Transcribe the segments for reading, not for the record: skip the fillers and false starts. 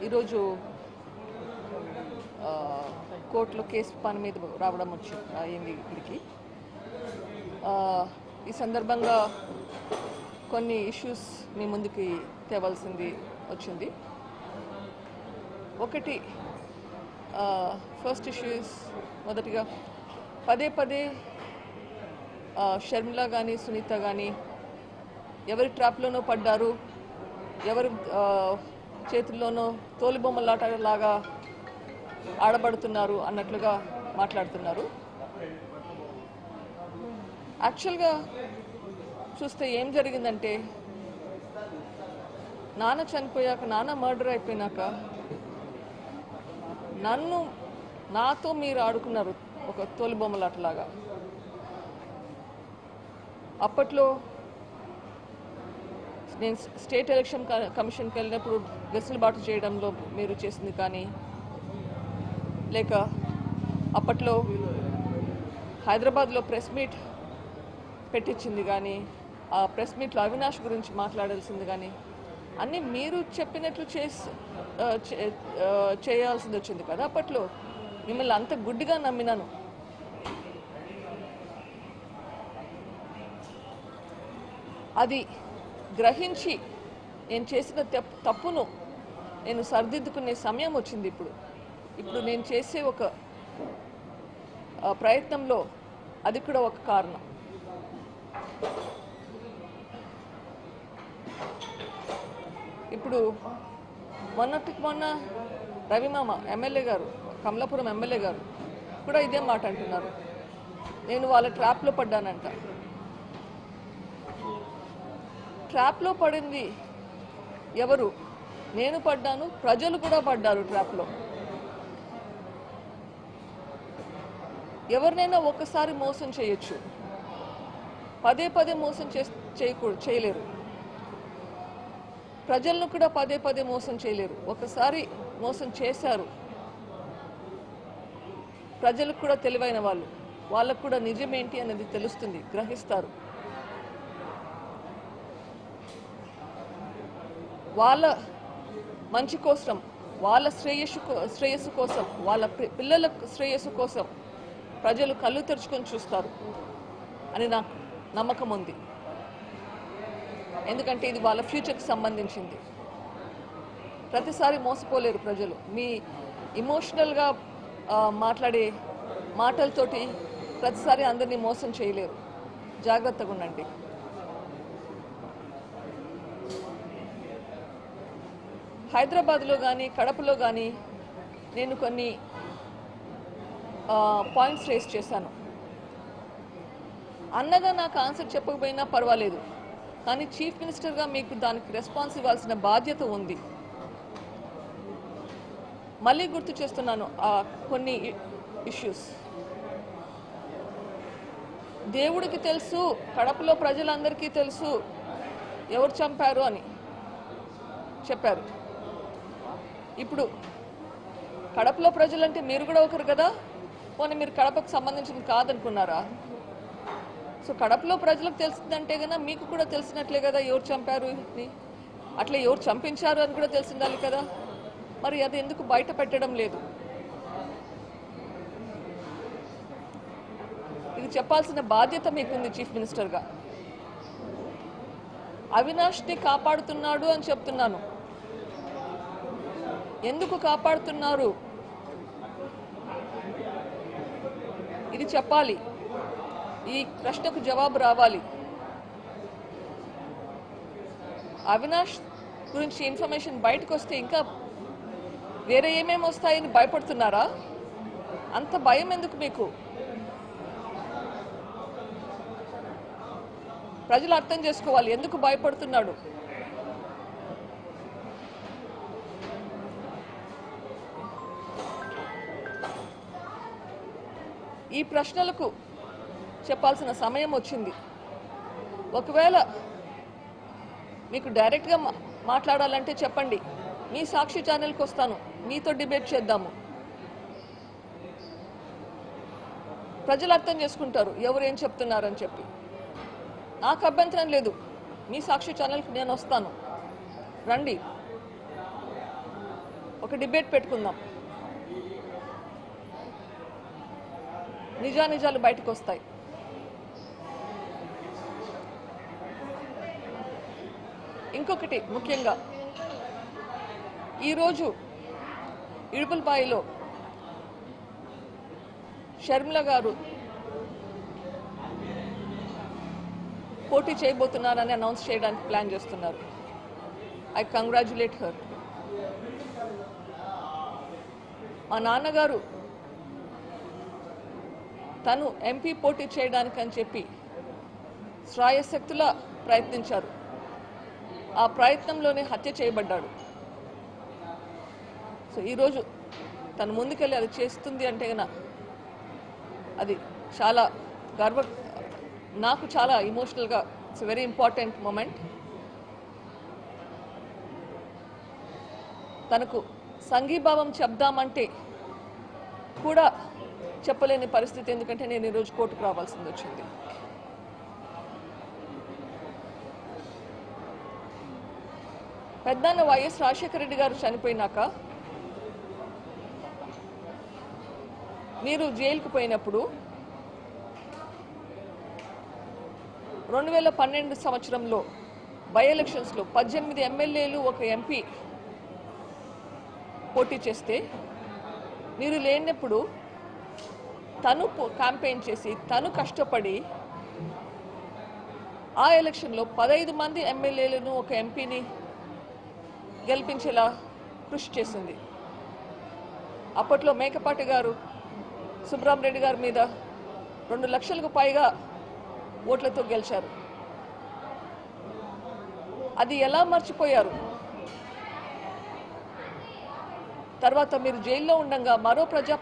ఈరోజు కోర్టులో కేసు పని మీద రావడం అయింది ఇక్కడికి. ఈ సందర్భంగా కొన్ని ఇష్యూస్ మీ ముందుకి తేవాల్సింది వచ్చింది. ఒకటి ఫస్ట్ ఇష్యూస్ మొదటిగా పదే పదే షర్మిల కానీ సునీత కానీ ఎవరి ట్రాప్లోనో పడ్డారు, ఎవరి చేతుల్లోనో తోలుబొమ్మలాటలాగా ఆడబడుతున్నారు అన్నట్లుగా మాట్లాడుతున్నారు. యాక్చువల్గా చూస్తే ఏం జరిగిందంటే, నాన్న చనిపోయాక, నాన్న మర్డర్ అయిపోయినాక నాతో మీరు ఆడుకున్నారు ఒక తోలుబొమ్మలాటలాగా. అప్పట్లో నేను స్టేట్ ఎలక్షన్ కమిషన్కి వెళ్ళినప్పుడు వెసులుబాటు చేయడంలో మీరు చేసింది కానీ, లేక అప్పట్లో హైదరాబాద్లో ప్రెస్ మీట్ పెట్టించింది కానీ, ఆ ప్రెస్ మీట్లో అవినాష్ గురించి మాట్లాడాల్సింది కానీ అన్నీ మీరు చెప్పినట్లు చేయాల్సింది వచ్చింది కదా. అప్పట్లో మిమ్మల్ని అంత గుడ్డిగా నమ్మినాను. అది గ్రహించి నేను చేసిన తప్పును నేను సరిదిద్దుకునే సమయం వచ్చింది. ఇప్పుడు నేను చేసే ఒక ప్రయత్నంలో అది కూడా ఒక కారణం. ఇప్పుడు మొన్న రవిమామ ఎమ్మెల్యే గారు, కమలాపురం ఎమ్మెల్యే గారు కూడా ఇదే మాట అంటున్నారు. నేను వాళ్ళ ట్రాప్లో పడ్డానంట. ట్రాప్లో పడింది ఎవరు? నేను పడ్డాను, ప్రజలు కూడా పడ్డారు ట్రాప్లో. ఎవరినైనా ఒక్కసారి మోసం చేయొచ్చు, పదే పదే మోసం చేయలేరు. ప్రజలను కూడా పదే పదే మోసం చేయలేరు. ఒకసారి మోసం చేశారు. ప్రజలకు కూడా తెలివైన వాళ్ళకు కూడా నిజమేంటి అనేది తెలుస్తుంది, గ్రహిస్తారు. వాళ్ళ మంచి కోసం, వాళ్ళ శ్రేయస్సు కోసం, వాళ్ళ పిల్లల శ్రేయస్సు కోసం ప్రజలు కళ్ళు తెరుచుకొని చూస్తారు అని నాకు నమ్మకం ఉంది. ఎందుకంటే ఇది వాళ్ళ ఫ్యూచర్కి సంబంధించింది. ప్రతిసారి మోసపోలేరు ప్రజలు. మీ ఇమోషనల్గా మాట్లాడే మాటలతోటి ప్రతిసారి అందరినీ మోసం చేయలేరు. జాగ్రత్తగా ఉండండి. హైదరాబాద్లో కానీ కడపలో కానీ నేను కొన్ని పాయింట్స్ రేస్ చేశాను. అన్నగా నాకు ఆన్సర్ చెప్పకపోయినా పర్వాలేదు, కానీ చీఫ్ మినిస్టర్గా మీకు దానికి రెస్పాన్స్ ఇవ్వాల్సిన బాధ్యత ఉంది. మళ్ళీ గుర్తు చేస్తున్నాను కొన్ని ఇష్యూస్. దేవుడికి తెలుసు, కడపలో ప్రజలందరికీ తెలుసు ఎవరు చంపారు అని చెప్పారు. ఇప్పుడు కడపలో ప్రజలంటే మీరు కూడా ఒకరు కదా, పోనీ మీరు కడపకు సంబంధించింది కాదనుకున్నారా? సో కడపలో ప్రజలకు తెలిసిందంటే కన్నా మీకు కూడా తెలిసినట్లే కదా ఎవరు చంపారు అని. అట్లా ఎవరు చంపించారు అని కూడా తెలిసిండాలి కదా. మరి అది ఎందుకు బయట పెట్టడం లేదు? ఇది చెప్పాల్సిన బాధ్యత మీకుంది చీఫ్ మినిస్టర్గా. అవినాష్ని కాపాడుతున్నాడు అని చెప్తున్నాను. ఎందుకు కాపాడుతున్నారు ఇది చెప్పాలి. ఈ ప్రశ్నకు జవాబు రావాలి. అవినాష్ గురించి ఇన్ఫర్మేషన్ బయటకు వస్తే ఇంకా వేరే ఏమేమి వస్తాయని భయపడుతున్నారా? అంత భయం ఎందుకు మీకు? ప్రజలు అర్థం చేసుకోవాలి ఎందుకు భయపడుతున్నాడు. ఈ ప్రశ్నలకు చెప్పాల్సిన సమయం వచ్చింది. ఒకవేళ మీకు డైరెక్ట్గా మాట్లాడాలంటే చెప్పండి, మీ సాక్షి ఛానల్కి వస్తాను, మీతో డిబేట్ చేద్దాము. ప్రజలు అర్థం చేసుకుంటారు ఎవరు ఏం చెప్తున్నారని చెప్పి. నాకు అభ్యంతరం లేదు, మీ సాక్షి ఛానల్కి నేను వస్తాను, రండి. ఒక డిబేట్ పెట్టుకుందాం. నిజానిజాలు బయటకు వస్తాయి. ఇంకొకటి ముఖ్యంగా ఈరోజు ఇడుపులపాయలో షర్మిల గారు పోటీ చేయబోతున్నారని అనౌన్స్ చేయడానికి ప్లాన్ చేస్తున్నారు. I congratulate her. మా నాన్నగారు తను ఎంపీ పోటీ చేయడానికి అని చెప్పి శ్రాయశక్తులా ప్రయత్నించారు. ఆ ప్రయత్నంలోనే హత్య చేయబడ్డాడు. సో ఈరోజు తను ముందుకెళ్ళి అది చేస్తుంది అంటే కన్నా అది చాలా నాకు చాలా ఇమోషనల్గా ఇట్స్ వెరీ ఇంపార్టెంట్ మూమెంట్. తనకు సంఘీభావం చెప్దామంటే కూడా చెప్పలేని పరిస్థితి, ఎందుకంటే నేను ఈరోజు కోర్టుకు రావాల్సింది వచ్చింది. పెద్దన్న వైఎస్ రాజశేఖర రెడ్డి గారు చనిపోయినాక మీరు జైలుకు పోయినప్పుడు 2012 సంవత్సరంలో బై ఎలక్షన్స్లో 18 ఎమ్మెల్యేలు ఒక ఎంపీ పోటీ చేస్తే మీరు లేనప్పుడు తను క్యాంపెయిన్ చేసి తను కష్టపడి ఆ ఎలక్షన్లో 15 మంది ఎమ్మెల్యేలను ఒక ఎంపీని గెలిపించేలా కృషి చేసింది. అప్పట్లో మేకపాటి గారు సుబ్రహ్మరెడ్డి గారి మీద 2 లక్షలకు పైగా ఓట్లతో గెలిచారు. అది ఎలా మర్చిపోయారు? తర్వాత మీరు జైల్లో ఉండగా మరో ప్రజా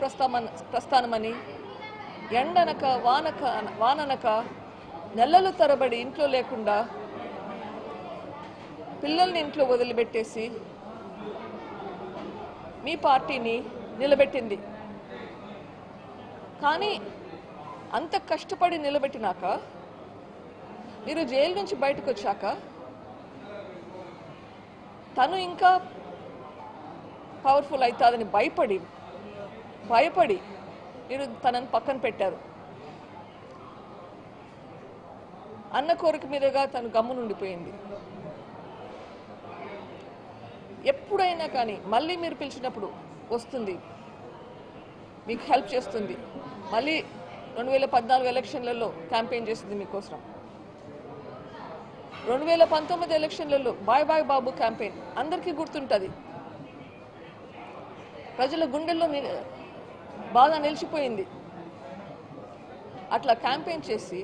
ప్రస్థానమని ఎండనక వాననక నెలలు తరబడి ఇంట్లో లేకుండా పిల్లల్ని ఇంట్లో వదిలిపెట్టేసి మీ పార్టీని నిలబెట్టింది. కానీ అంత కష్టపడి నిలబెట్టినాక మీరు జైలు నుంచి బయటకు వచ్చాక తను ఇంకా పవర్ఫుల్ అవుతుందని భయపడి మీరు తనని పక్కన పెట్టారు. అన్న కోరిక మీదుగా తను గమ్మునుండిపోయింది. ఎప్పుడైనా కానీ మళ్ళీ మీరు పిలిచినప్పుడు వస్తుంది, మీకు హెల్ప్ చేస్తుంది. మళ్ళీ 2014 ఎలక్షన్లలో క్యాంపెయిన్ చేసింది మీకోసం. 2019 ఎలక్షన్లలో బాయ్ బాయ్ బాబు క్యాంపెయిన్ అందరికీ గుర్తుంటుంది. ప్రజల గుండెల్లో బాగా నిలిచిపోయింది. అట్లా క్యాంపెయిన్ చేసి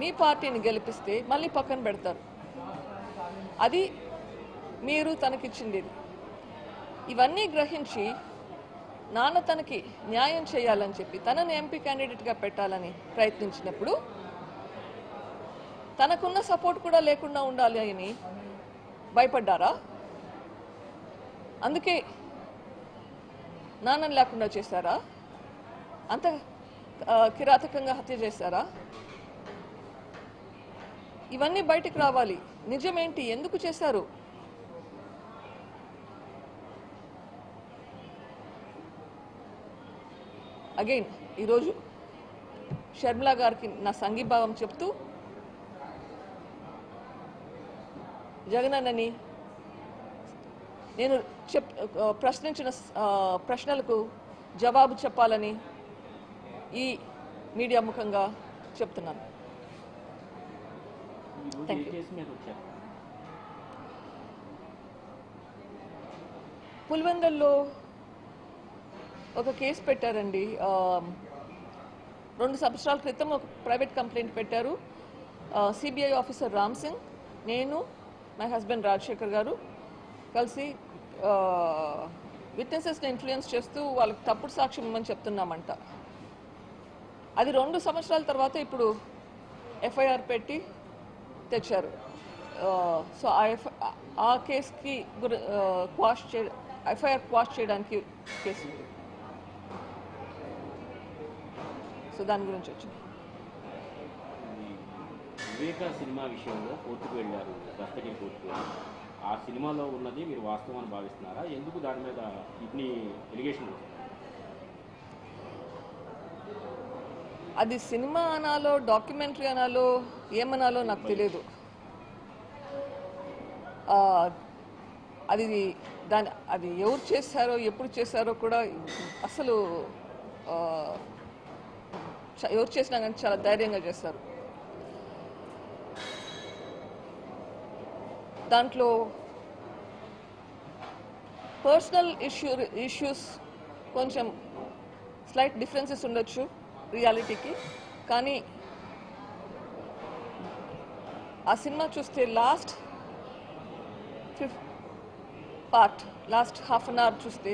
మీ పార్టీని గెలిపిస్తే మళ్ళీ పక్కన పెడతారు. అది మీరు తనకిచ్చింది. ఇవన్నీ గ్రహించి నాన్న తనకి న్యాయం చేయాలని చెప్పి తనని ఎంపీ క్యాండిడేట్గా పెట్టాలని ప్రయత్నించినప్పుడు తనకున్న సపోర్ట్ కూడా లేకుండా ఉండాలి అని భయపడ్డారా? అందుకే నాన్నని లేకుండా చేశారా? అంత కిరాతకంగా హత్య చేశారా? ఇవన్నీ బయటికి రావాలి. నిజమేంటి? ఎందుకు చేశారు? అగైన్ ఈరోజు షర్మిల గారికి నా సంఘీభావం చెప్తూ జగనన్నని నేను ప్రశ్నించిన ప్రశ్నలకు జవాబు చెప్పాలని ఈ మీడియా ముఖంగా చెప్తున్నాను. పులివెందుల్లో ఒక కేసు పెట్టారండి. 2 సంవత్సరాల క్రితం ఒక ప్రైవేట్ కంప్లైంట్ పెట్టారు. సిబిఐ ఆఫీసర్ రామ్ సింగ్, నేను, మై హస్బెండ్ రాజశేఖర్ గారు కలిసి విట్నెసెస్ని ఇన్ఫ్లుయెన్స్ చేస్తూ వాళ్ళకి తప్పుడు సాక్ష్యం ఇవ్వమని చెప్తున్నామంట. అది 2 సంవత్సరాల తర్వాత ఇప్పుడు ఎఫ్ఐఆర్ పెట్టి తెచ్చారు. సో ఆ కేసుకి ఎఫ్ఐఆర్ క్వాష్ చేయడానికి కేసు. సో దాని గురించి వచ్చింది. వివేక సినిమా విషయంలో కోర్టుకు వెళ్ళారు, రస్తగిరి కోర్టుకు. ఆ సినిమాలో ఉన్నది మీరు వాస్తవం అని భావిస్తున్నారా? ఎందుకు దాని మీద ఇన్ని ఎలిగేషన్? అది సినిమా అనాలో డాక్యుమెంటరీ అనాలో ఏమనాలో నాకు తెలియదు. అది ఎవరు చేశారో ఎప్పుడు చేశారో కూడా అసలు ఎవరు చేసినా కానీ చాలా ధైర్యంగా చేస్తారు. దాంట్లో పర్సనల్ ఇష్యూస్ కొంచెం స్లైట్ డిఫరెన్సెస్ ఉండొచ్చు రియాలిటీకి. కానీ ఆ సినిమా చూస్తే last last half an hour చూస్తే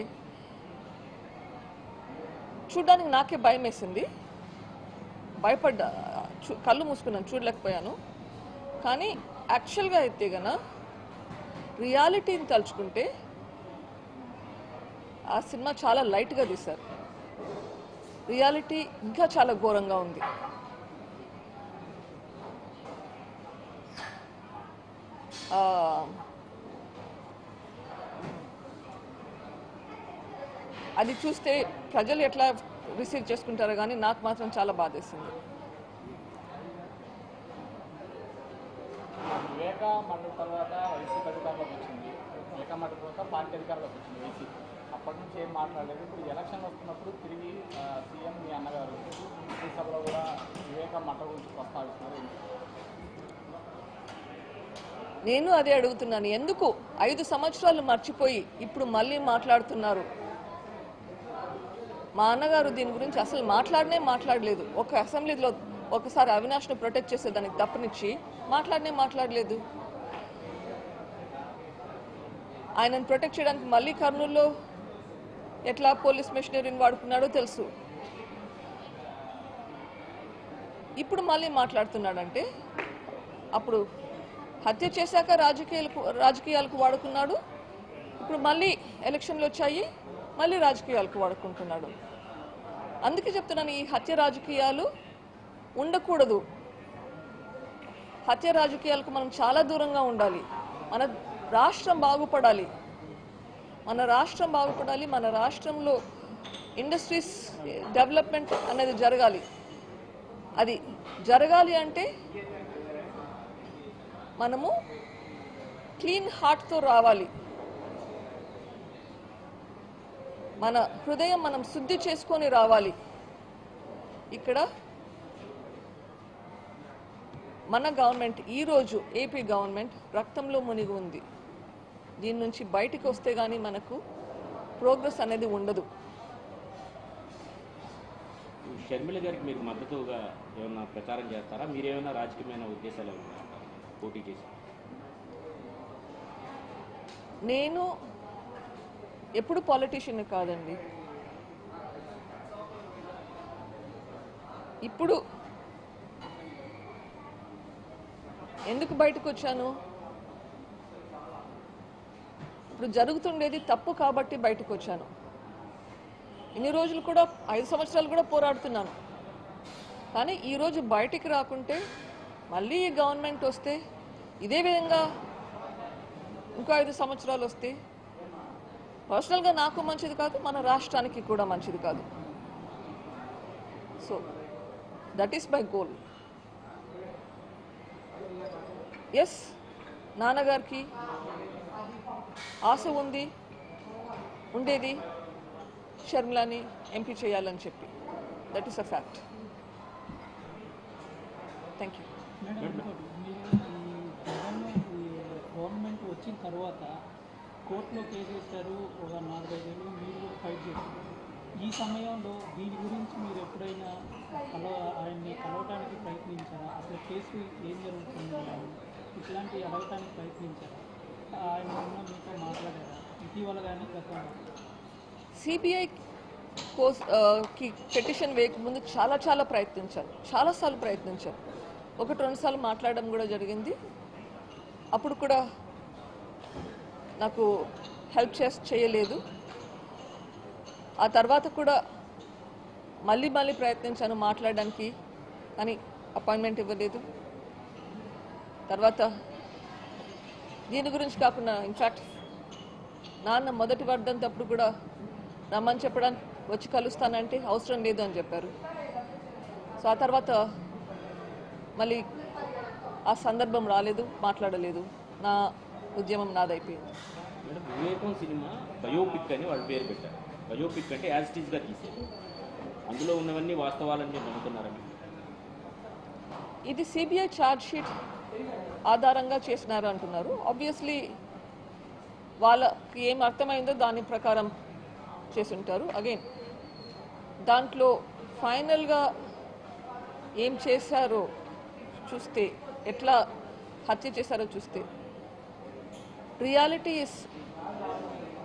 చూడడానికి నాకే భయం వేసింది. భయపడ్డా, కళ్ళు మూసుకున్నాను, చూడలేకపోయాను. కానీ యాక్చువల్గా అయితే గన రియాలిటీని తలుచుకుంటే ఆ సినిమా చాలా లైట్గా తీశారు. రియాలిటీ ఇంకా చాలా ఘోరంగా ఉంది. అది చూస్తే ప్రజలు ఎట్లా రిసీవ్ చేసుకుంటారో కానీ నాకు మాత్రం చాలా బాధేసింది. వివేక మండలి తర్వాత వైసీపీ అధికారంలోకి వచ్చింది. వివేక మండలి తర్వాత పార్టీ అధికారంలోకి వచ్చింది వైసీపీ. అప్పటి నుంచి ఏం మాట్లాడలేదు. ఇప్పుడు ఎలక్షన్ వస్తున్నప్పుడు తిరిగి సీఎం మీ అన్నగారు ఈ సభలో కూడా వివేక మండలి గురించి ప్రస్తావిస్తున్నారు. నేను అదే అడుగుతున్నాను, ఎందుకు 5 సంవత్సరాలు మర్చిపోయి ఇప్పుడు మళ్ళీ మాట్లాడుతున్నారు? మా అన్నగారు దీని గురించి అసలు మాట్లాడలేదు. ఒక అసెంబ్లీలో ఒకసారి అవినాష్ను ప్రొటెక్ట్ చేసేదానికి తప్పనిచ్చి మాట్లాడలేదు. ఆయనను ప్రొటెక్ట్ చేయడానికి మళ్ళీ కర్నూలులో ఎట్లా పోలీస్ మెషినరీని వాడుకున్నాడో తెలుసు. ఇప్పుడు మళ్ళీ మాట్లాడుతున్నాడంటే అప్పుడు హత్య చేశాక రాజకీయాలకు వాడుకున్నాడు. ఇప్పుడు మళ్ళీ ఎలక్షన్లు వచ్చాయి, మళ్ళీ రాజకీయాలకు వాడుకుంటున్నాడు. అందుకే చెప్తున్నాను, ఈ హత్య రాజకీయాలు ఉండకూడదు. హత్య రాజకీయాలకు మనం చాలా దూరంగా ఉండాలి. మన రాష్ట్రం బాగుపడాలి. మన రాష్ట్రంలో ఇండస్ట్రీస్ డెవలప్మెంట్ అనేది జరగాలి. అది జరగాలి అంటే మనము క్లీన్ హార్ట్తో రావాలి. మన హృదయం మనం శుద్ధి చేసుకొని రావాలి. ఇక్కడ మన గవర్నమెంట్ ఈరోజు ఏపీ గవర్నమెంట్ రక్తంలో మునిగి ఉంది. దీని నుంచి బయటికి వస్తే కానీ మనకు ప్రోగ్రెస్ అనేది ఉండదు. షర్మిల గారికి మీరు మద్దతుగా ఏమన్నా ప్రచారం చేస్తారా? మీరేమైనా రాజకీయమైన ఉద్దేశాలు పోటీ చేసి? నేను ఎప్పుడు పాలిటీషియన్ కాదండి. ఇప్పుడు ఎందుకు బయటకు వచ్చాను? ఇప్పుడు జరుగుతుండేది తప్పు కాబట్టి బయటకు వచ్చాను. ఇన్ని రోజులు కూడా 5 సంవత్సరాలు కూడా పోరాడుతున్నాను. కానీ ఈరోజు బయటికి రాకుంటే మళ్ళీ ఈ గవర్నమెంట్ వస్తే ఇదే విధంగా ఇంకో 5 సంవత్సరాలు వస్తే పర్సనల్గా నాకు మంచిది కాదు, మన రాష్ట్రానికి కూడా మంచిది కాదు. So that is my goal. Yes, నాన్నగారికి ఆశ ఉండేది షర్మిలాని ఎంపీ చేయాలని చెప్పి. That is a fact. Thank you. Government వచ్చిన తర్వాత కోర్టులో కేసు వేశారు, ఒక 4-5 ఏళ్ళు మీరు కూడా ఫైట్ చేశారు. ఈ సమయంలో దీని గురించి మీరు ఎప్పుడైనా ఆయన్ని కలవటానికి ప్రయత్నించారా? అసలు కేసు ఏం జరుగుతుంది ఇట్లాంటివి అడగటానికి ప్రయత్నించారా? ఆయన మీతో మాట్లాడారా ఇటీవల కానీ గతంలో? సిబిఐ కి పిటిషన్ వేయకముందు చాలా ప్రయత్నించారు, చాలాసార్లు ప్రయత్నించారు. 1-2 సార్లు మాట్లాడడం కూడా జరిగింది. అప్పుడు కూడా నాకు హెల్ప్ చేయలేదు. ఆ తర్వాత కూడా మళ్ళీ ప్రయత్నించాను మాట్లాడడానికి, కానీ అపాయింట్మెంట్ ఇవ్వలేదు. తర్వాత దీని గురించి కాకుండా ఇన్ఫ్యాక్ట్ నాన్న మొదటి వర్ధంతప్పుడు కూడా రమ్మని చెప్పడానికి వచ్చి కలుస్తానంటే అవసరం లేదు అని చెప్పారు. సో ఆ తర్వాత మళ్ళీ ఆ సందర్భం రాలేదు, మాట్లాడలేదు. నా ఉద్యమం నాదైపోయింది. మేడం, వివేకం సినిమా బయోపిక్ అని వాళ్ళు పేరు పెట్టారు. బయోపిక్ అంటే యాజ్ ఇట్ ఈస్గా తీసేది. అందులో ఉన్నవన్నీ వాస్తవాలని మీరు నమ్ముతున్నారని? ఇది సిబిఐ ఛార్జ్ షీట్ ఆధారంగా చేసినారు అంటున్నారు. ఆబ్వియస్లీ వాళ్ళకి ఏం అర్థమైందో దాని ప్రకారం చేసి ఉంటారు. అగైన్ దాంట్లో ఫైనల్గా ఏం చేశారో చూస్తే, ఎట్లా హత్య చేశారో చూస్తే,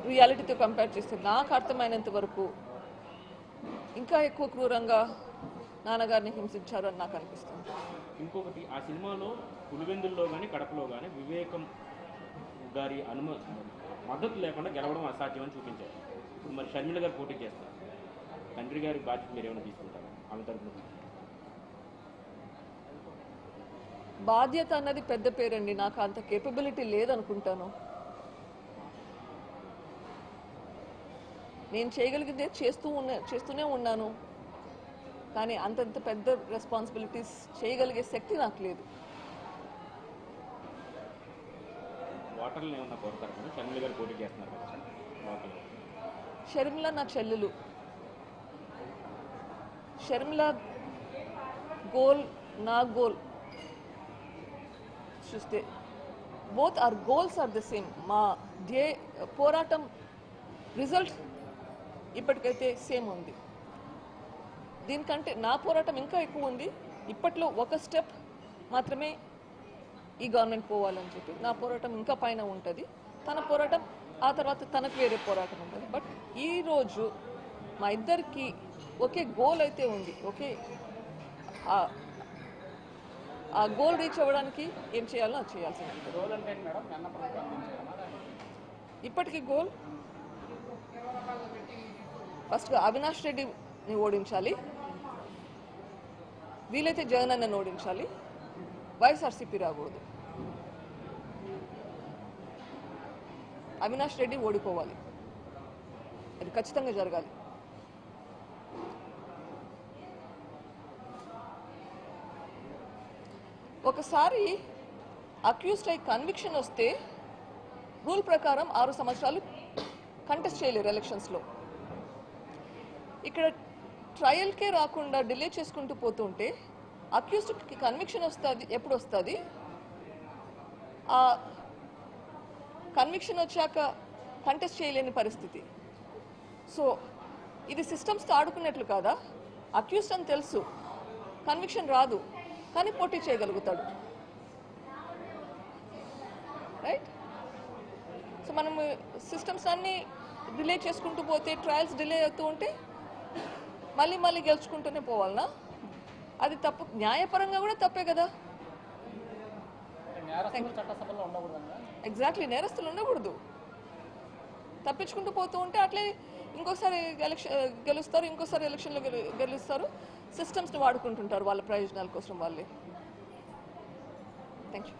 రియాలిటీతో కంపేర్ చేస్తే నాకు అర్థమైనంత వరకు ఇంకా ఎక్కువ క్రూరంగా నాన్నగారిని హింసించారు అని నాకు అనిపిస్తుంది. ఇంకొకటి, ఆ సినిమాలో పులివెందుల్లో కానీ కడపలో కానీ వివేకం గారి మద్దతు లేకుండా గెలవడం అసాధ్యమని చూపించారు. ఇప్పుడు మరి షర్మిల గారు పోటీ చేస్తారు. తండ్రి గారి బాధ్యత మీరు ఏమైనా తీసుకుంటారు ఆమె తరఫున? బాధ్యత అన్నది పెద్ద పేరండి. నాకు అంత కేపబిలిటీ లేదనుకుంటాను. నేను చేయగలిగితే చేస్తూనే ఉన్నాను. కానీ అంతంత పెద్ద రెస్పాన్సిబిలిటీస్ చేయగలిగే శక్తి నాకు లేదు. ఓటర్లు ఏమన్నా కోరుతారు? షర్మిల గారు పోటీ చేస్తున్నారు కదా. షర్మిల నా చెల్లెలు. షర్మిల గోల్, నా గోల్ చూస్తే both are goals are the same. మా పోరాటం రిజల్ట్ ఇప్పటికైతే సేమ్ ఉంది. దీనికంటే నా పోరాటం ఇంకా ఎక్కువ ఉంది. ఇప్పట్లో ఒక స్టెప్ మాత్రమే ఈ గవర్నమెంట్ పోవాలని చెప్పి నా పోరాటం ఇంకా పైన ఉంటుంది. తన పోరాటం ఆ తర్వాత తనకు వేరే పోరాటం ఉంటుంది. బట్ ఈరోజు మా ఇద్దరికి ఒకే గోల్ అయితే ఉంది. ఓకే, ఆ గోల్ రీచ్ అవ్వడానికి ఏం చేయాలో అది చేయాల్సింది. గోల్ అంటే మేడం అన్న ప్రభుత్వం ఇప్పటికీ గోల్ ఫస్ట్గా అవినాష్ రెడ్డిని ఓడించాలి, వీలైతే జగన్ అన్నని ఓడించాలి, వైఎస్ఆర్సీపీ రాకూడదు. అవినాష్ రెడ్డి ఓడిపోవాలి, అది ఖచ్చితంగా జరగాలి. ఒకసారి అక్యూజ్డ్ అయి కన్విక్షన్ వస్తే రూల్ ప్రకారం 6 సంవత్సరాలు కంటెస్ట్ చేయలేరు ఎలక్షన్స్లో. ఇక్కడ ట్రయల్కే రాకుండా డిలే చేసుకుంటూ పోతుంటే అక్యూజ్డ్కి కన్విక్షన్ వస్తుంది. ఎప్పుడు వస్తుంది? ఆ కన్విక్షన్ వచ్చాక కంటెస్ట్ చేయలేని పరిస్థితి. సో ఇది సిస్టమ్స్తో ఆడుకున్నట్లు కాదా? అక్యూజ్డ్ అని తెలుసు, కన్విక్షన్ రాదు, కానీ పోటీ చేయగలుగుతాడు. రైట్? సో మనం సిస్టమ్స్ అన్నీ డిలే చేసుకుంటూ పోతే, ట్రయల్స్ డిలే అవుతూ ఉంటే మళ్ళీ గెలుచుకుంటూనే పోవాలనా? అది తప్పు. న్యాయపరంగా కూడా తప్పే కదా. చట్టసభలో ఉండకూడదు. ఎగ్జాక్ట్లీ, నేరస్తులు ఉండకూడదు. తప్పించుకుంటూ పోతూ ఉంటే అట్లే ఇంకోసారి గెలుస్తారు, ఇంకోసారి ఎలక్షన్లో గెలుస్తారు. సిస్టమ్స్ని వాడుకుంటుంటారు వాళ్ళ ప్రయోజనాల కోసం వాళ్ళే. Thank you.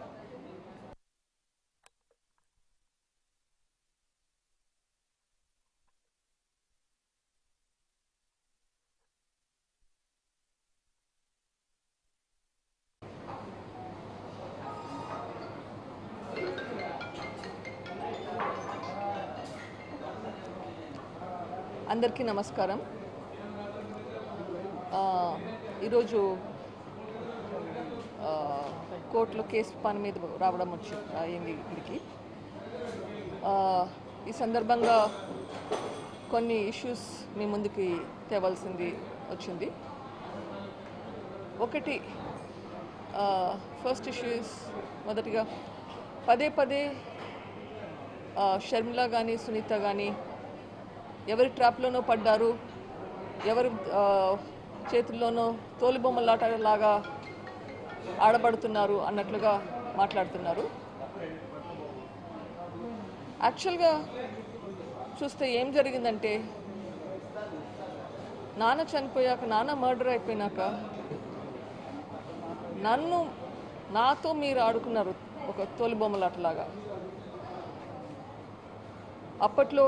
అందరికీ నమస్కారం. ఈరోజు కోర్టులో కేసు పని మీద రావడం అయింది ఇక్కడికి. ఈ సందర్భంగా కొన్ని ఇష్యూస్ మీ ముందుకి తేవాల్సింది వచ్చింది. ఒకటి, ఫస్ట్ ఇష్యూస్ మొదటిగా పదే షర్మిల కానీ సునీత కానీ ఎవరి ట్రాప్లోనో పడ్డారు, ఎవరి చేతుల్లోనో తోలుబొమ్మలాటలాగా ఆడబడుతున్నారు అన్నట్లుగా మాట్లాడుతున్నారు. యాక్చువల్గా చూస్తే ఏం జరిగిందంటే, నాన్న చనిపోయాక, నాన్న మర్డర్ అయిపోయినాక నాతో మీరు ఆడుకున్నారు ఒక తోలుబొమ్మలాటలాగా. అప్పట్లో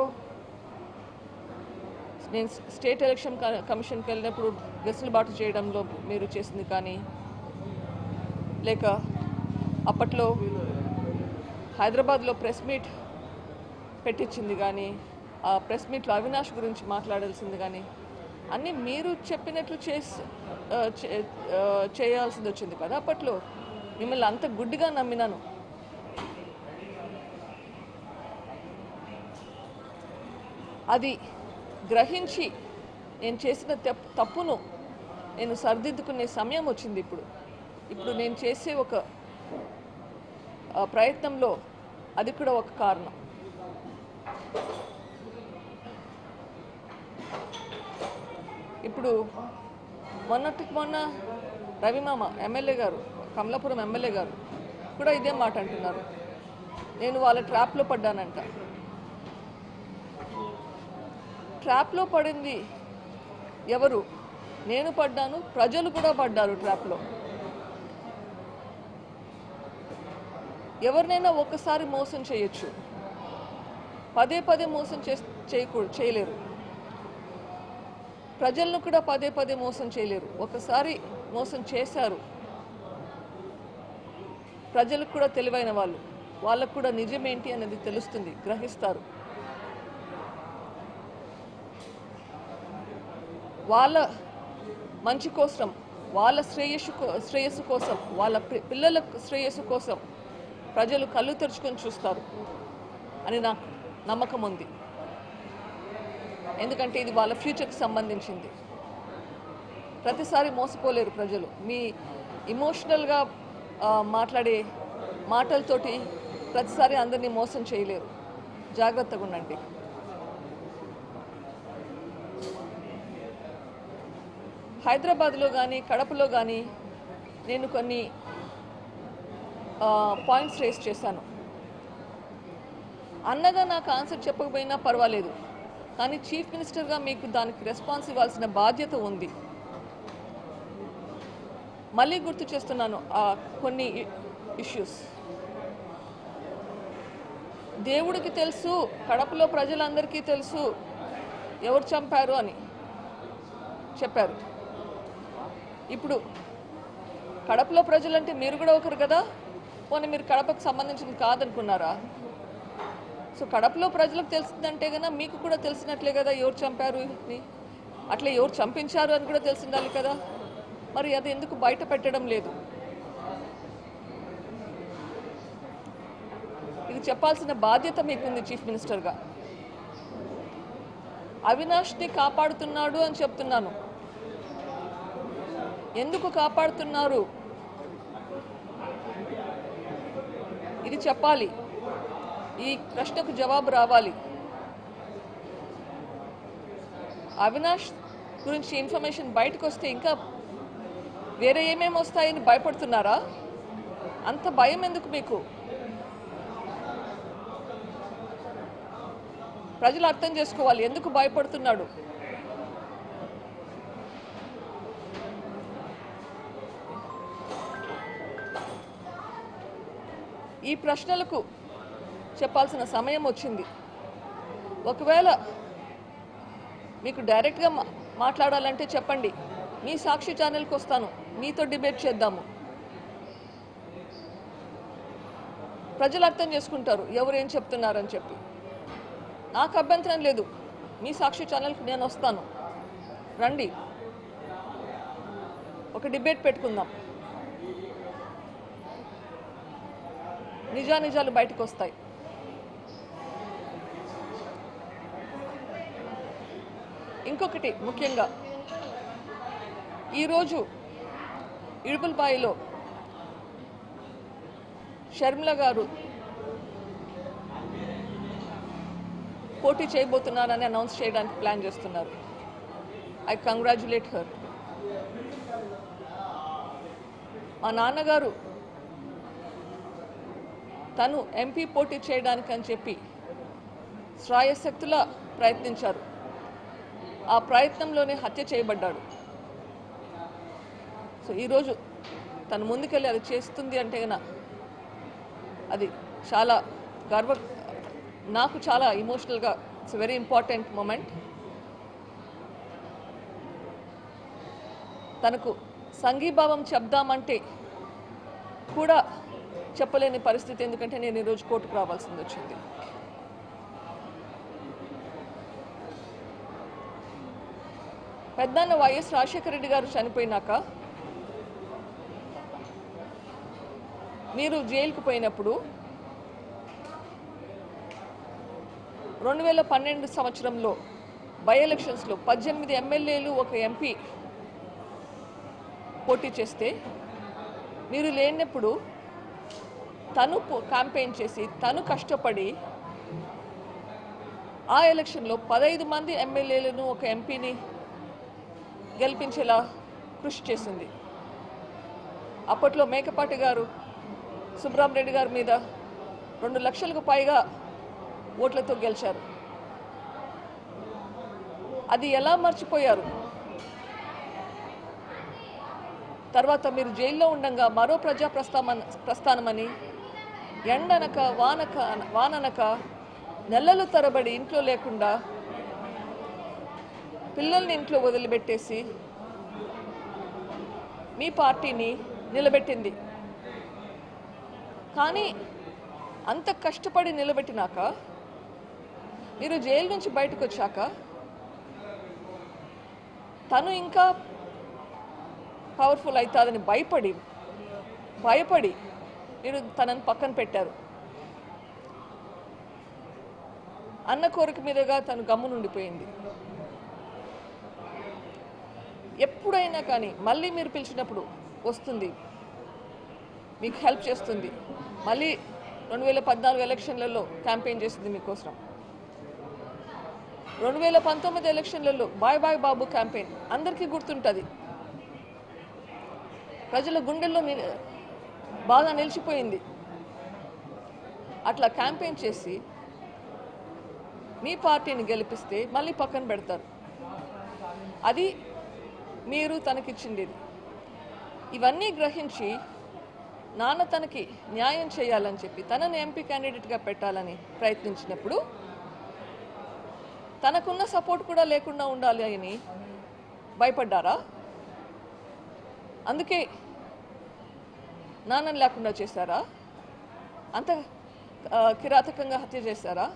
నేను స్టేట్ ఎలక్షన్ కమిషన్కి వెళ్ళినప్పుడు వెసులుబాటు చేయడంలో మీరు చేసింది కానీ, లేక అప్పట్లో హైదరాబాద్లో ప్రెస్ మీట్ పెట్టించింది కానీ, ఆ ప్రెస్ మీట్లో అవినాష్ గురించి మాట్లాడాల్సింది కానీ, అన్నీ మీరు చెప్పినట్లు చేయాల్సింది వచ్చింది కదా. అప్పట్లో మిమ్మల్ని అంత గుడ్డిగా నమ్మినాను. అది గ్రహించి నేను చేసిన తప్పును నేను సరిదిద్దుకునే సమయం వచ్చింది. ఇప్పుడు నేను చేసే ఒక ప్రయత్నంలో అది కూడా ఒక కారణం. ఇప్పుడు మొన్న రవిమామ ఎమ్మెల్యే గారు, కమలాపురం ఎమ్మెల్యే గారు కూడా ఇదే మాట అంటున్నారు. నేను వాళ్ళ ట్రాప్లో పడ్డానంట. ట్రాప్లో పడింది ఎవరు? నేను పడ్డాను, ప్రజలు కూడా పడ్డారు ట్రాప్లో. ఎవరినైనా ఒక్కసారి మోసం చేయొచ్చు, పదే పదే మోసం చేయలేరు. ప్రజలను కూడా పదే పదే మోసం చేయలేరు. ఒకసారి మోసం చేశారు. ప్రజలకు కూడా తెలివైన వాళ్ళు, వాళ్ళకు కూడా నిజమేంటి అనేది తెలుస్తుంది, గ్రహిస్తారు. వాళ్ళ మంచి కోసం, వాళ్ళ శ్రేయస్సు కోసం, వాళ్ళ పిల్లల శ్రేయస్సు కోసం ప్రజలు కళ్ళు తెరుచుకొని చూస్తారు అని నాకు నమ్మకం ఉంది. ఎందుకంటే ఇది వాళ్ళ ఫ్యూచర్కి సంబంధించింది. ప్రతిసారి మోసపోలేరు ప్రజలు. మీ ఇమోషనల్గా మాట్లాడే మాటలతోటి ప్రతిసారి అందరినీ మోసం చేయలేరు. జాగ్రత్తగా ఉండండి. హైదరాబాద్లో కానీ కడపలో కానీ నేను కొన్ని పాయింట్స్ రేస్ చేశాను. అన్నగా నాకు ఆన్సర్ చెప్పకపోయినా పర్వాలేదు, కానీ చీఫ్ మినిస్టర్గా మీకు దానికి రెస్పాన్స్ ఇవ్వాల్సిన బాధ్యత ఉంది. మళ్ళీ గుర్తు చేస్తున్నాను కొన్ని ఇష్యూస్. దేవుడికి తెలుసు, కడపలో ప్రజలందరికీ తెలుసు ఎవరు చంపారు అని చెప్పారు. ఇప్పుడు కడపలో ప్రజలంటే మీరు కూడా ఒకరు కదా. పోనీ మీరు కడపకు సంబంధించింది కాదనుకున్నారా? సో కడపలో ప్రజలకు తెలిసిందంటే కన్నా మీకు కూడా తెలిసినట్లే కదా ఎవరు చంపారు అని. అట్లా ఎవరు చంపించారు అని కూడా తెలిసిండాలి కదా. మరి అది ఎందుకు బయట పెట్టడం లేదు? ఇది చెప్పాల్సిన బాధ్యత మీకుంది చీఫ్ మినిస్టర్గా. అవినాష్ని కాపాడుతున్నాడు అని చెప్తున్నాను. ఎందుకు కాపాడుతున్నారు ఇది చెప్పాలి. ఈ ప్రశ్నకు జవాబు రావాలి. అవినాష్ గురించి ఇన్ఫర్మేషన్ బయటకు వస్తే ఇంకా వేరే ఏమేమి వస్తాయని భయపడుతున్నారా? అంత భయం ఎందుకు మీకు? ప్రజలు అర్థం చేసుకోవాలి ఎందుకు భయపడుతున్నాడు. ఈ ప్రశ్నలకు చెప్పాల్సిన సమయం వచ్చింది. ఒకవేళ మీకు డైరెక్ట్గా మాట్లాడాలంటే చెప్పండి, మీ సాక్షి ఛానల్కి వస్తాను, మీతో డిబేట్ చేద్దాము. ప్రజలు అర్థం చేసుకుంటారు ఎవరు ఏం చెప్తున్నారని చెప్పి. నాకు అభ్యంతరం లేదు, మీ సాక్షి ఛానల్కి నేను వస్తాను, రండి, ఒక డిబేట్ పెట్టుకుందాం. నిజానిజాలు బయటకు వస్తాయి. ఇంకొకటి ముఖ్యంగా ఈరోజు ఇడుపులపాయలో షర్మిల గారు పోటీ చేయబోతున్నారని అనౌన్స్ చేయడానికి ప్లాన్ చేస్తున్నారు. I congratulate her. మా నాన్నగారు తను ఎంపీ పోటీ చేయడానికి అని చెప్పి శ్రాయశక్తులా ప్రయత్నించారు. ఆ ప్రయత్నంలోనే హత్య చేయబడ్డాడు. సో ఈరోజు తను ముందుకెళ్ళి అది చేస్తుంది అంటే కన్నా అది చాలా నాకు చాలా ఇమోషనల్గా ఇట్స్ వెరీ ఇంపార్టెంట్ మూమెంట్. తనకు సంఘీభావం చెప్దామంటే కూడా చెప్పలేని పరిస్థితి, ఎందుకంటే నేను ఈరోజు కోర్టుకు రావాల్సింది వచ్చింది. పెద్దన్న వైఎస్ రాజశేఖర రెడ్డి గారు చనిపోయినాక మీరు జైలుకు పోయినప్పుడు 2012 సంవత్సరంలో బై ఎలక్షన్స్లో 18 ఎమ్మెల్యేలు ఒక ఎంపీ పోటీ చేస్తే మీరు లేనప్పుడు తను క్యాంపెయిన్ చేసి తను కష్టపడి ఆ ఎలక్షన్లో 15 మంది ఎమ్మెల్యేలను ఒక ఎంపీని గెలిపించేలా కృషి చేసింది. అప్పట్లో మేకపాటి గారు సుబ్రహ్మరెడ్డి గారి మీద 2 లక్షలకు పైగా ఓట్లతో గెలిచారు. అది ఎలా మర్చిపోయారు? తర్వాత మీరు జైల్లో ఉండగా మరో ప్రజా ప్రస్థానమని ఎండనక వాననక నెలలు తరబడి ఇంట్లో లేకుండా పిల్లల్ని ఇంట్లో వదిలిపెట్టేసి మీ పార్టీని నిలబెట్టింది. కానీ అంత కష్టపడి నిలబెట్టినాక మీరు జైలు నుంచి బయటకు వచ్చాక తను ఇంకా పవర్ఫుల్ అవుతుందని భయపడి మీరు తనని పక్కన పెట్టారు. అన్న కోరిక మీదుగా తను గమ్మునుండిపోయింది. ఎప్పుడైనా కానీ మళ్ళీ మీరు పిలిచినప్పుడు వస్తుంది, మీకు హెల్ప్ చేస్తుంది. మళ్ళీ 2014 ఎలక్షన్లలో క్యాంపెయిన్ చేసింది మీకోసం. 2019 ఎలక్షన్లలో బాయ్ బాయ్ బాబు క్యాంపెయిన్ అందరికీ గుర్తుంటుంది. ప్రజల గుండెల్లో బాగా నిలిచిపోయింది. అట్లా క్యాంపెయిన్ చేసి మీ పార్టీని గెలిపిస్తే మళ్ళీ పక్కన పెడతారు. అది మీరు తనకిచ్చింది. ఇవన్నీ గ్రహించి నాన్న తనకి న్యాయం చేయాలని చెప్పి తనని ఎంపీ క్యాండిడేట్గా పెట్టాలని ప్రయత్నించినప్పుడు తనకున్న సపోర్ట్ కూడా లేకుండా ఉండాలి అని భయపడ్డారా? అందుకే నాన్నని లేకుండా చేశారా? అంత కిరాతకంగా హత్య చేశారా?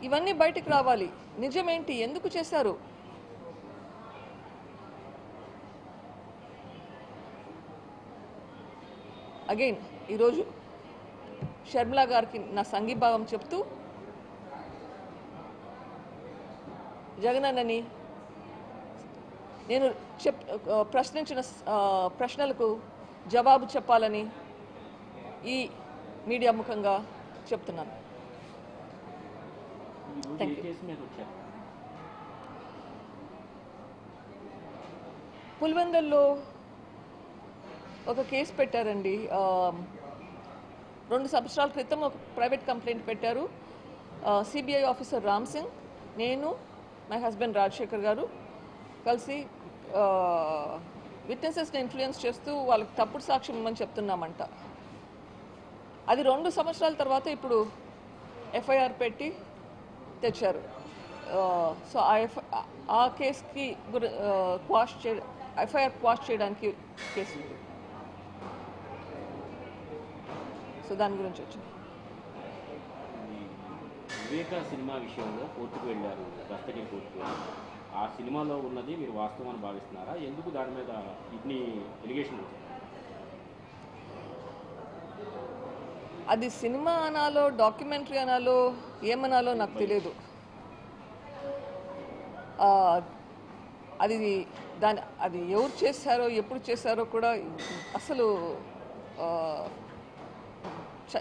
ఇవన్నీ బయటికి రావాలి. నిజమేంటి, ఎందుకు చేశారు? అగైన్ ఈరోజు షర్మిల గారికి నా సంఘీభావం చెప్తూ జగనన్నని నేను ప్రశ్నించిన ప్రశ్నలకు జవాబు చెప్పాలని ఈ మీడియా ముఖంగా చెప్తున్నాను. పులివెందుల్లో ఒక కేసు పెట్టారండి. 2 సంవత్సరాల క్రితం ఒక ప్రైవేట్ కంప్లైంట్ పెట్టారు. సిబిఐ ఆఫీసర్ రామ్ సింగ్, నేను, మై హస్బెండ్ రాజశేఖర్ గారు కలిసి విట్నెసెస్ని ఇన్ఫ్లుయెన్స్ చేస్తూ వాళ్ళకి తప్పుడు సాక్ష్యం ఇవ్వమని చెప్తున్నామంట. అది 2 సంవత్సరాల తర్వాత ఇప్పుడు ఎఫ్ఐఆర్ పెట్టి తెచ్చారు. సో ఆ కేసుకి ఎఫ్ఐఆర్ క్వాష్ చేయడానికి కేసు. సో దాని గురించి వచ్చింది. వివేక సినిమా విషయంలో కోర్టుకు వెళ్ళారు, దస్తగిరి కోర్టుకు వెళ్ళారు. ఆ సినిమాలో ఉన్నది మీరు వాస్తవాన్ని భావిస్తున్నారా? ఎందుకు దాని మీద ఇన్ని ఎలిగేషన్? అది సినిమా అనాలో డాక్యుమెంటరీ అనాలో ఏమనాలో నాకు తెలియదు. అది ఎవరు చేశారో ఎప్పుడు చేశారో కూడా అసలు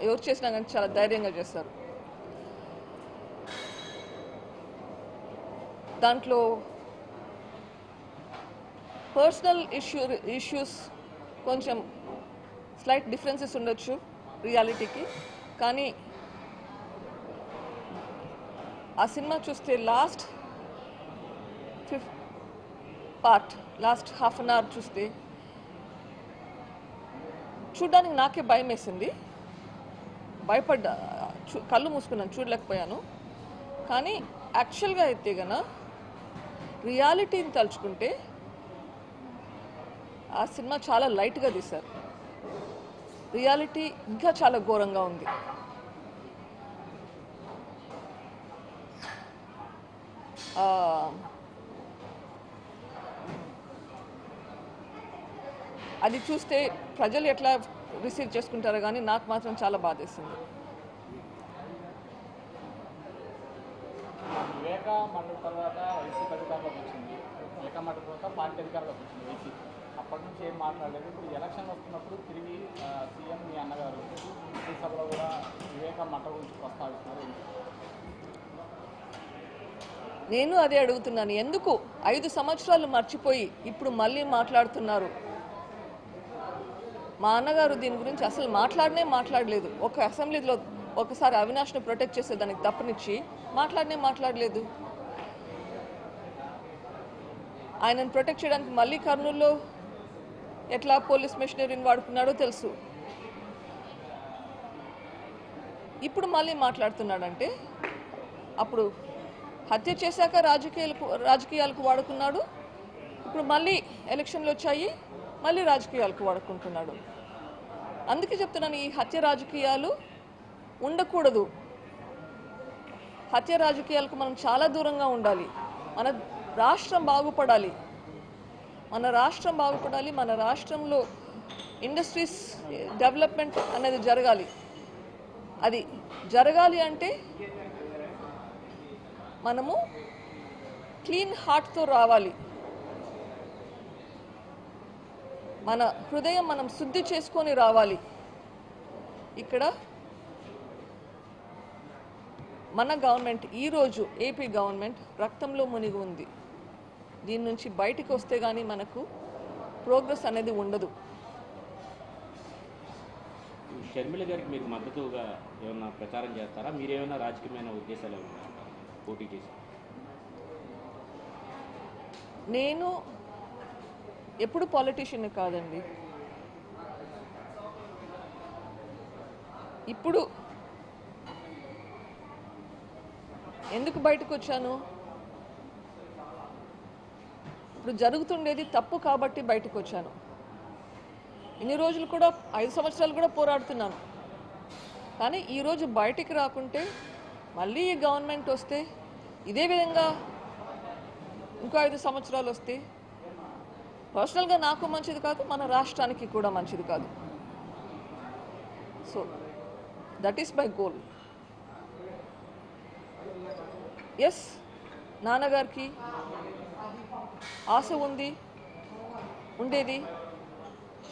ఎవరు చేసినా కానీ చాలా ధైర్యంగా చేస్తారు. దాంట్లో పర్సనల్ ఇష్యూస్ కొంచెం స్లైట్ డిఫరెన్సెస్ ఉండొచ్చు రియాలిటీకి. కానీ ఆ సినిమా చూస్తే last last half an hour చూస్తే చూడ్డానికి నాకే భయం వేసింది. భయపడ్డా. కళ్ళు మూసుకున్నాను, చూడలేకపోయాను. కానీ యాక్చువల్గా అయితే గన రియాలిటీని తలుచుకుంటే ఆ సినిమా చాలా లైట్గా తీశారు. రియాలిటీ ఇంకా చాలా ఘోరంగా ఉంది. అది చూస్తే ప్రజలు ఎట్లా రిసీవ్ చేసుకుంటారో కానీ నాకు మాత్రం చాలా బాధేసింది. వివేక మండలి తర్వాత వైసీపీ అధికారంలోకి వచ్చింది. వివేక మండలి తర్వాత పార్టీ అధికారంలోకి వచ్చింది వైసీపీ. అప్పటి నుంచి ఏం మాట్లాడలేదు. ఇప్పుడు ఎలక్షన్ వస్తున్నప్పుడు తిరిగి సీఎం మీ అన్నగారు ఈ సభలో కూడా వివేక మండలి గురించి ప్రస్తావిస్తున్నారు. నేను అదే అడుగుతున్నాను, ఎందుకు 5 సంవత్సరాలు మర్చిపోయి ఇప్పుడు మళ్ళీ మాట్లాడుతున్నారు? మా అన్నగారు దీని గురించి అసలు మాట్లాడలేదు. ఒక అసెంబ్లీలో ఒకసారి అవినాష్ను ప్రొటెక్ట్ చేసేదానికి తప్పనిచ్చి మాట్లాడలేదు. ఆయనను ప్రొటెక్ట్ చేయడానికి మళ్ళీ కర్నూలులో ఎట్లా పోలీస్ మెషినరీని వాడుకున్నాడో తెలుసు. ఇప్పుడు మళ్ళీ మాట్లాడుతున్నాడంటే అప్పుడు హత్య చేశాక రాజకీయాలకు వాడుకున్నాడు. ఇప్పుడు మళ్ళీ ఎలక్షన్లు వచ్చాయి, మళ్ళీ రాజకీయాలకు వాడుకుంటున్నాడు. అందుకే చెప్తున్నాను, ఈ హత్య రాజకీయాలు ఉండకూడదు. హత్య రాజకీయాలకు మనం చాలా దూరంగా ఉండాలి. మన రాష్ట్రం బాగుపడాలి. మన రాష్ట్రంలో ఇండస్ట్రీస్ డెవలప్మెంట్ అనేది జరగాలి. అది జరగాలి అంటే మనము క్లీన్ హార్ట్తో రావాలి. మన హృదయం మనం శుద్ధి చేసుకొని రావాలి. ఇక్కడ మన గవర్నమెంట్ ఈరోజు ఏపీ గవర్నమెంట్ రక్తంలో మునిగి ఉంది. దీని నుంచి బయటికి వస్తే కానీ మనకు ప్రోగ్రెస్ అనేది ఉండదు. షర్మిల గారికి మీకు మద్దతుగా ఏమన్నా ప్రచారం చేస్తారా? మీరేమైనా రాజకీయమైన ఉద్దేశాలు పోటీ చేసి? నేను ఎప్పుడు పాలిటీషియన్ కాదండి. ఇప్పుడు ఎందుకు బయటకు వచ్చాను? ఇప్పుడు జరుగుతుండేది తప్పు కాబట్టి బయటకు వచ్చాను. ఇన్ని రోజులు కూడా 5 సంవత్సరాలు కూడా పోరాడుతున్నాను. కానీ ఈరోజు బయటికి రాకుంటే మళ్ళీ ఈ గవర్నమెంట్ వస్తే ఇదే విధంగా ఇంకో 5 సంవత్సరాలు వస్తే పర్సనల్గా నాకు మంచిది కాదు, మన రాష్ట్రానికి కూడా మంచిది కాదు. So that is my goal. Yes, నాన్నగారికి ఆశ ఉండేది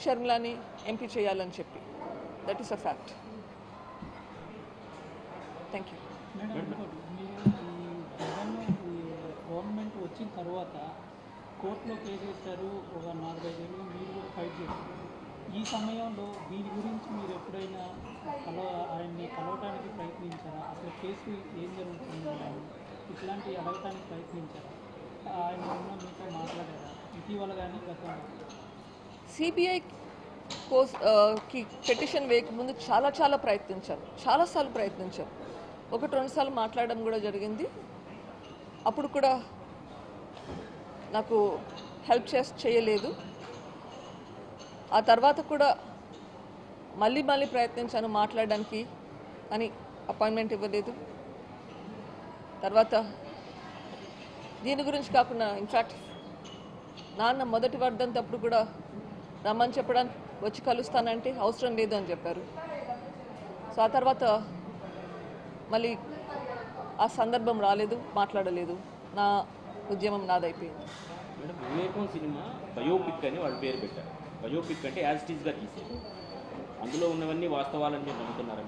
షర్మిలాని ఎంపీ చేయాలని చెప్పి. That is a fact. Thank you. Madam, ఇంకోటి, మీరు ఈ జగన్ గవర్నమెంట్ వచ్చిన తర్వాత కోర్టులో కేసు వేశారు, ఒక 4-5 ఏళ్ళు మీరు కూడా ఫైట్ చేశారు. ఈ సమయంలో దీని గురించి మీరు ఎప్పుడైనా ఆయన్ని కలవటానికి ప్రయత్నించారా? అసలు కేసు ఏం జరుగుతుంది, ఇట్లాంటివి అడగటానికి ప్రయత్నించారా? ఆయన ఉన్న మీతో మాట్లాడారా ఇటీవల కానీ గతంలో? సిబిఐ కి పిటిషన్ వేయకముందు చాలా ప్రయత్నించారు, చాలాసార్లు ప్రయత్నించారు. 1-2 సార్లు మాట్లాడడం కూడా జరిగింది. అప్పుడు కూడా నాకు హెల్ప్ చేయలేదు. ఆ తర్వాత కూడా మళ్ళీ ప్రయత్నించాను మాట్లాడడానికి, కానీ అపాయింట్మెంట్ ఇవ్వలేదు. తర్వాత దీని గురించి కాకుండా ఇన్ఫ్యాక్ట్ నాన్న మొదటి వర్ధంతప్పుడు కూడా రమ్మని చెప్పడానికి వచ్చి కలుస్తానంటే అవసరం లేదు అని చెప్పారు. సో ఆ తర్వాత మళ్ళీ ఆ సందర్భం రాలేదు, మాట్లాడలేదు. నా ఉద్యమం నాదైపోయింది. మేడం, వివేకం సినిమా బయోపిక్ అని వాళ్ళు పేరు పెట్టారు. బయోపిక్ అంటే యాజ్ ఇట్ ఈస్గా తీసేది. అందులో ఉన్నవన్నీ వాస్తవాలని మీరు నమ్ముతున్నారా?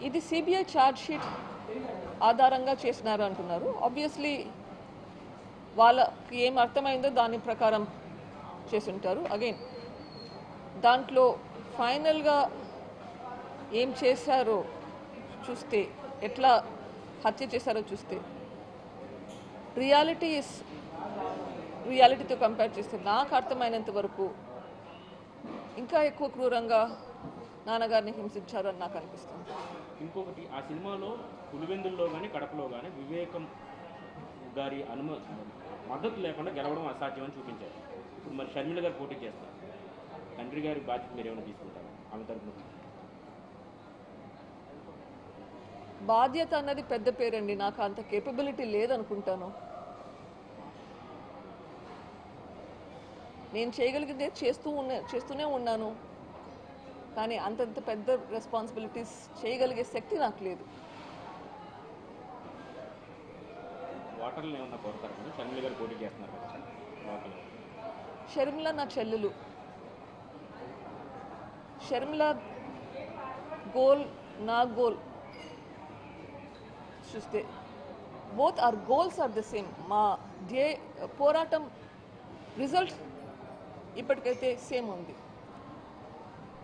ఇది సిబిఐ ఛార్జ్ షీట్ ఆధారంగా చేసినారు అంటున్నారు. ఆబ్వియస్లీ వాళ్ళకి ఏం అర్థమైందో దాని ప్రకారం చేసి ఉంటారు. అగైన్ దాంట్లో ఫైనల్గా ఏం చేశారో చూస్తే, ఎట్లా హత్య చేశారో చూస్తే, రియాలిటీతో కంపేర్ చేస్తే నాకు అర్థమైనంత వరకు ఇంకా ఎక్కువ క్రూరంగా నాన్నగారిని హింసించారు అని నాకు అనిపిస్తుంది. ఇంకొకటి ఆ సినిమాలో పులివెందుల్లో కానీ కడపలో కానీ వివేకం గారి మద్దతు లేకుండా గెలవడం అసాధ్యం అని చూపించారు. ఇప్పుడు మరి షర్మిల గారు పోటీ చేస్తారు, తండ్రి గారి బాధ్యత మీరు ఏమైనా తీసుకుంటారు ఆమె తరఫున? బాధ్యత అన్నది పెద్ద పేరండి, నాకు అంత కేపబిలిటీ లేదనుకుంటాను. నేను చేయగలిగితే చేస్తూనే ఉన్నాను, కానీ అంతంత పెద్ద రెస్పాన్సిబిలిటీస్ చేయగలిగే శక్తి నాకు లేదు. ఓటర్లు ఏమన్నా కోరుతారు? షర్మిల గారు పోటీ చేస్తున్నారు కదా లోకల్. షర్మిల నా చెల్లెలు. షర్మిల గోల్ నా గోల్ చూస్తే both are goals are the same. మా పోరాటం రిజల్ట్ ఇప్పటికైతే సేమ్ ఉంది.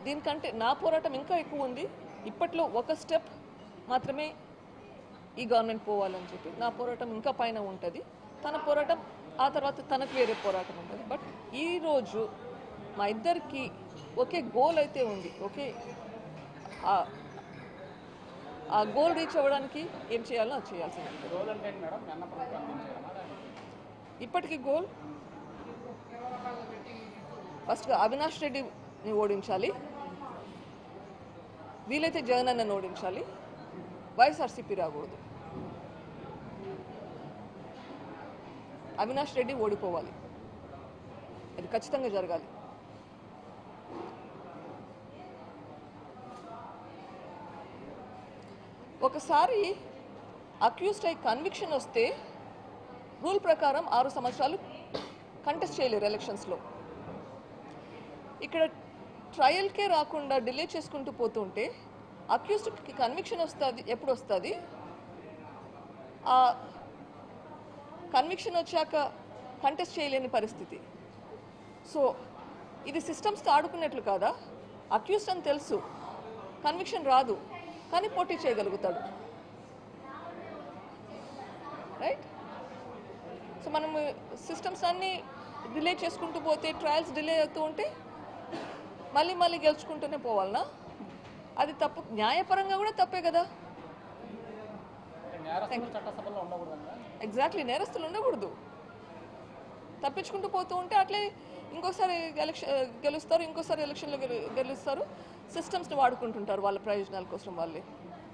దీనికంటే నా పోరాటం ఇంకా ఎక్కువ ఉంది. ఇప్పట్లో ఒక స్టెప్ మాత్రమే ఈ గవర్నమెంట్ పోవాలని చెప్పి నా పోరాటం ఇంకా పైన ఉంటుంది. తన పోరాటం ఆ తర్వాత తనకు వేరే పోరాటం ఉంటుంది. బట్ ఈరోజు మా ఇద్దరికి ఒకే గోల్ అయితే ఉంది. ఓకే, ఆ గోల్ రీచ్ అవ్వడానికి ఏం చేయాలో అది చేయాల్సింది. గోల్ అంటే మేడం అన్న ప్రభుత్వం అందించడమా? ఇప్పటికీ గోల్ ఫస్ట్గా అవినాష్ రెడ్డిని ఓడించాలి, వీలైతే జగన్ అన్నని ఓడించాలి, వైఎస్ఆర్సీపీ రాకూడదు. అవినాష్ రెడ్డి ఓడిపోవాలి, అది ఖచ్చితంగా జరగాలి. ఒకసారి అక్యూజ్డ్ అయి కన్విక్షన్ వస్తే రూల్ ప్రకారం 6 సంవత్సరాలు కంటెస్ట్ చేయలేరు ఎలక్షన్స్లో. ఇక్కడ ట్రయల్కే రాకుండా డిలే చేసుకుంటూ పోతుంటే అక్యూజ్డ్కి కన్విక్షన్ వస్తుంది. ఎప్పుడు వస్తుంది? ఆ కన్విక్షన్ వచ్చాక కంటెస్ట్ చేయలేని పరిస్థితి. సో ఇది సిస్టమ్స్తో ఆడుకున్నట్లు కాదా? అక్యూజ్డ్ అని తెలుసు, కన్విక్షన్ రాదు, కానీ పోటీ చేయగలుగుతాడు. రైట్? సో మనం సిస్టమ్స్ అన్నీ డిలే చేసుకుంటూ పోతే, ట్రయల్స్ డిలే అవుతూ ఉంటే మళ్ళీ గెలుచుకుంటూనే పోవాలనా? అది తప్పు. న్యాయపరంగా కూడా తప్పే కదా. చట్టసభలో ఉండకూడదు. ఎగ్జాక్ట్లీ, నేరస్తులు ఉండకూడదు. తప్పించుకుంటూ పోతూ ఉంటే అట్లే ఇంకోసారి గెలుస్తారు, ఇంకోసారి ఎలక్షన్లో గెలుస్తారు. సిస్టమ్స్ని వాడుకుంటుంటారు వాళ్ళ ప్రయోజనాల కోసం వాళ్ళే.